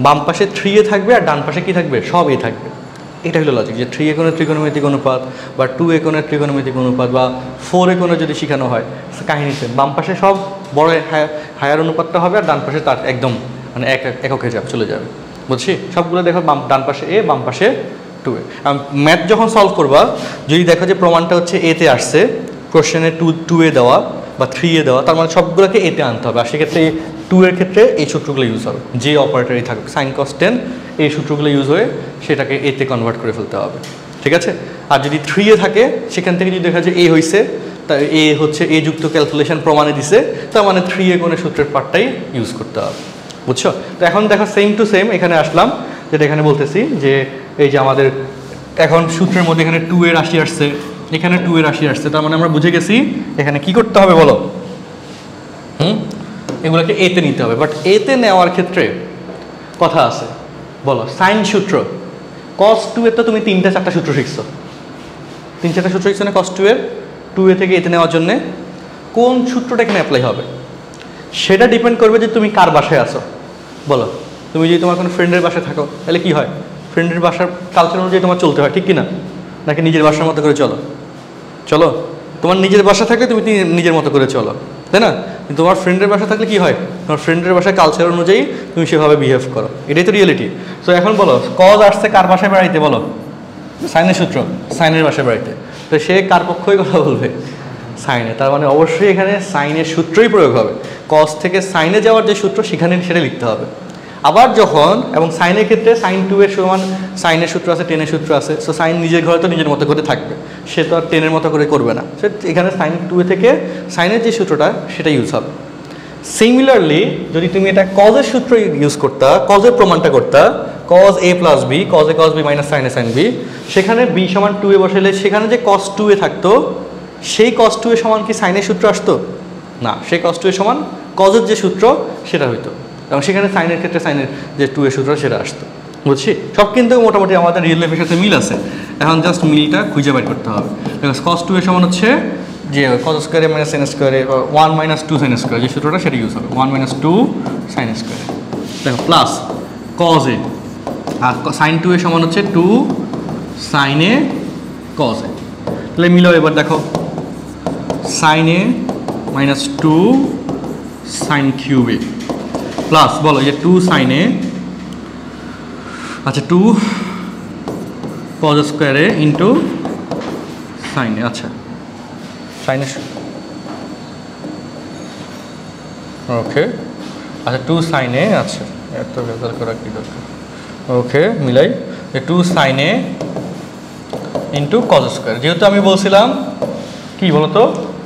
Speaker 1: বাম পাশে 3a থাকবে আর ডান পাশে কি থাকবে, সব a থাকবে। এটা হলো লজিক, যে 3 একনের ত্রিকোণমিতিক অনুপাত বা 2 একনের ত্রিকোণমিতিক অনুপাত বা 4 একনের যদি শেখানো হয়, কাহিনী সেম। বাম পাশে সব বড় হায়ার অনুপাতটা হবে, আর ডান পাশে তার একদম মানে এককে চলে যাবে। বুঝছি? সবগুলো দেখো ডান পাশে এ, বাম পাশে 2a। ম্যাথ যখন সলভ করবা, যদি দেখো যে প্রমাণটা হচ্ছে এতে আসছে, কোশ্চেনে 2a দেওয়া বা 3a দেওয়া, তার মানে সবগুলোকে এতে আনতে হবে। আর সেক্ষেত্রে 2 এর ক্ষেত্রে এই সূত্রগুলো ইউজ হবে, যে অপারেটরই থাকুক সাইন কস 10, এই সূত্রগুলো ইউজ হয়ে সেটাকে এতে কনভার্ট করে ফেলতে হবে। ঠিক আছে? আর যদি 3a থাকে, সেখান থেকে যদি দেখা যায় এ হয়েছে, তা এ হচ্ছে এ যুক্ত ক্যালকুলেশন প্রমাণে দিছে, তার মানে 3a কোণের সূত্রের পার্টটাই ইউজ করতে হবে। বুঝছো? তো এখন দেখো সেম টু সেম এখানে আসলাম, যেটা এখানে বলতেছি যে এই যে আমাদের এখন সূত্রের মধ্যে এখানে 2 এর রাশি আসছে, এখানে 2 এর রাশি আসছে, তার মানে আমরা বুঝে গেছি এখানে কি করতে হবে বলো? এগুলোকে এতে নিতে হবে। বাট এতে নেওয়ার ক্ষেত্রে কথা আছে, বলো সাইন সূত্র cos 2 এর তো তুমি 3-4টা সূত্র শিখছো, 3-4টা সূত্র শিখছো না cos 2 এর? 2a থেকে এতে নেওয়ার জন্য কোন সূত্রটা এখানে অ্যাপ্লাই হবে সেটা ডিপেন্ড করবে যে তুমি কার বাসায় আছো। বলো, তুমি যদি তোমার কোনো ফ্রেন্ডের বাসায় থাকো, তাহলে কি হয়? ফ্রেন্ডের বাসার কালচার অনুযায়ী তোমার চলতে হয়, ঠিক কি না? নাকি নিজের বাসার মতো করে চলো? চলো, তোমার নিজের বাসা থাকলে তুমি নিজের মতো করে চলো, তাই না? কিন্তু তোমার ফ্রেন্ডের বাসা থাকলে কি হয়? তোমার ফ্রেন্ডের বাসায় কালচার অনুযায়ী তুমি সেভাবে বিহেভ করো, এটাই তো রিয়েলিটি। সো এখন বলো, কজ আসছে কার বাসায় বেড়াইতে? বলো, সাইনের সূত্র, সাইনের বাসায় বেড়াইতে। তো সে কার পক্ষই কথা বলবে? সাইনে। তার মানে অবশ্যই এখানে সাইনের সূত্রই প্রয়োগ হবে। কজ থেকে সাইনে যাওয়ার যে সূত্র, সেখানে সেটা লিখতে হবে। আবার যখন, এবং সাইনের ক্ষেত্রে সাইন 2 এর সমান সাইনের সূত্র আছে, 10 এর সূত্র আছে। সো সাইন নিজের ঘরে তো নিজের মতো করে থাকবে, সে তো আর 10 এর মতো করে করবে না। সে এখানে সাইন 2 থেকে সাইনের যে সূত্রটা, সেটা ইউজ হবে। সিমিলারলি যদি তুমি এটা কজের সূত্র ইউজ করতা, কজের প্রমাণটা করতা, cos a plus B, cos a cos b minus sine a sine B, সেখানে b সমান 2a বসাইলে সেখানে যে cos 2a থাকতো, সেই cos 2a সমান কি সাইনের সূত্র আসতো? না, সেই cos 2a সমান কজের যে সূত্র সেটা হইতো, এবং সেখানে সাইনের ক্ষেত্রে সাইনের যে 2a সূত্র সেটা আসতো। বুঝছি? সব কিন্তু মোটামুটি আমাদের রিয়েল লাইফের সাথে মিল আছে, এখন জাস্ট মিলটা খুঁজে বের করতে হবে। cos 2a সমান হচ্ছে যে cos স্কোয়ারে মাইনাস সাইন স্কোয়ারে 1 মাইনাস 2 সাইন স্কোয়ার, যে সূত্রটা সেটা ইউজ হবে, 1 মাইনাস 2 সাইন স্কোয়ারে। দেখো প্লাস cos a, আর সাইন 2a সমান হচ্ছে 2 সাইন a cos a। তাহলে মিলো এবার দেখো, sine a minus 2 sine cube a plus বলো যে 2 সাইন a, আচ্ছা 2 cos স্কোয়ারে ইন্টু সাইন a। আচ্ছা সাইন a, ওকে, আচ্ছা 2 সাইন a, আচ্ছা এত ভেজাল করা কি দরকার? ওকে মিলাই, 2 sine a into cos square. যেহেতু আমি বলছিলাম কি বলতো,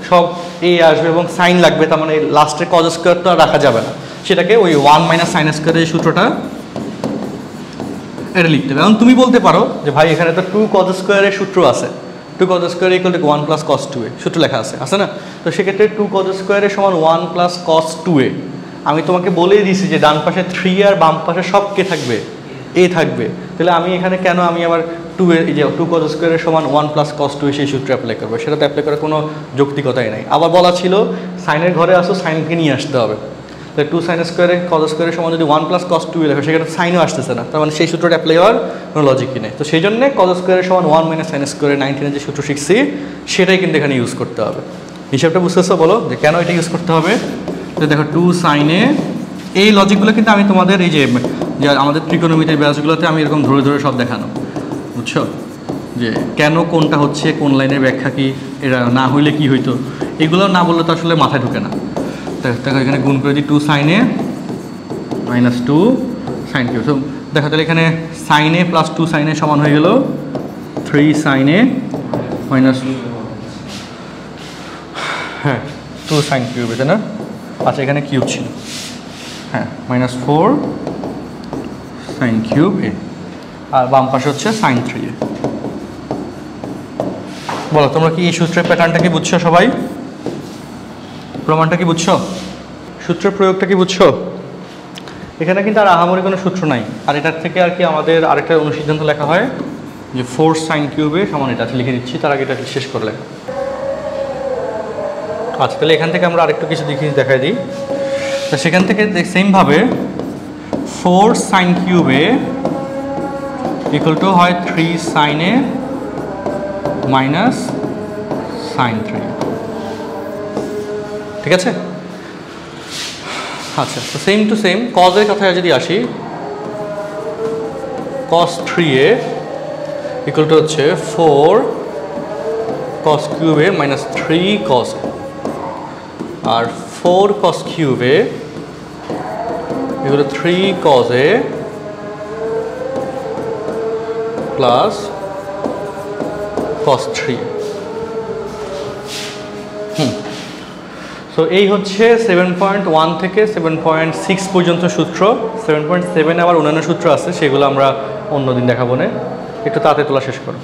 Speaker 1: সব এ আসবে এবং সাইন লাগবে, তার মানে লাস্টে কজ স্কোয়ার তো আর রাখা যাবে না, সেটাকে ওই 1 মাইনাস সাইন স্কোয়ারের সূত্রটা এটা লিখতে হবে। এখন তুমি বলতে পারো যে ভাই এখানে তো 2 কজ স্কোয়ারের সূত্র আছে, 2 cos square equal to 1 plus cos 2a সূত্র লেখা আছে না? তো সেক্ষেত্রে 2 cos স্কোয়ারের সমান 1 প্লাস cos 2a। আমি তোমাকে বলেই দিয়েছি যে ডান পাশে 3 আর বাম পাশে সব কে থাকবে? a থাকবে। তাহলে আমি এখানে কেন আমি আবার 2 এই যে 2 cos স্কোয়ারের সমান 1 প্লাস cos 2a সেই সূত্র অ্যাপ্লাই করবো? সেটা তো অ্যাপ্লাই করার কোনো যৌক্তিকতাই নাই। আবার বলা ছিল সাইনের ঘরে আসো, সাইনকে নিয়ে আসতে হবে। তাহলে 2 সাইন স্কোয়ারে cos স্কোয়ারের সমান যদি 1 প্লাস cos 2a লেখা, সেখানে সাইনও আসতেছে না, তার মানে সেই সূত্রটা অ্যাপ্লাই হওয়ার কোনো লজিকই নেই। তো সেই জন্যে cos স্কোয়ারের সমান 1 মাইনাস সাইন স্কোয়ারের 19 যে সূত্র শিখছি, সেটাই কিন্তু এখানে ইউজ করতে হবে। হিসাবটা বুঝতেছো? বলো যে কেন এটা ইউজ করতে হবে। তো দেখো 2 সাইনে, এই লজিকগুলো কিন্তু আমি তোমাদের এই যে আমাদের ত্রিকোণমিতির ব্যাচগুলোতে আমি এরকম ধরে ধরে সব দেখানো, বুঝছো? যে কেন কোনটা হচ্ছে, কোন লাইনের ব্যাখ্যা কি, এটা না হইলে কি হইতো, এগুলো না বললে তো আসলে মাথায় ঢুকে না। দেখো এখানে গুণ করে দিই 2 সাইনে মাইনাস 2 সাইন কিউব। তো দেখো তাহলে এখানে সাইনে প্লাস 2 সাইনে সমান হয়ে গেল 3 সাইনে মাইনাস, হ্যাঁ 2 সাইন কিউব, এটা না? আচ্ছা এখানে কিউব ছিল, হ্যাঁ মাইনাস 4 সাইন কিউব এ, আর বাম পাশে হচ্ছে সাইন 3a। বলো তোমরা কি এই সূত্রের প্যাটার্নটা কি বুঝছো সবাই? প্রমাণটা কি বুঝছো? সূত্রের প্রয়োগটা কি বুঝছো? এখানে কিন্তু আর আহামরি কোনো সূত্র নাই। আর এটার থেকে আর কি আমাদের আরেকটা অনুসিদ্ধান্ত লেখা হয় যে 4 সাইন কিউবে সমান এটা, লিখে দিচ্ছি, তার আগে এটা শেষ করে লেখা। আচ্ছা তাহলে এখান থেকে আমরা আরেকটু কিছু দেখাই দিই। তো সেখান থেকে সেমভাবে 4 সাইন কিউবে ইকুয়াল টু হয় 3 sin a মাইনাস sin 3। ঠিক আছে? আচ্ছা, তো সেম টু সেম কজের কথায় যদি আসি, cos 3a ইকুয়াল টু হচ্ছে 4 cos cube a minus 3 cos a, আর 4 cos cube a equal to 3 cos a plus cos 3। So এই হচ্ছে 7.1 থেকে 7.6 পর্যন্ত সূত্র। 7.7 আবার অন্যান্য সূত্র আছে, সেগুলো আমরা অন্যদিন দেখাবো না। একটু তাড়াতাড়ি তোলা শেষ করো।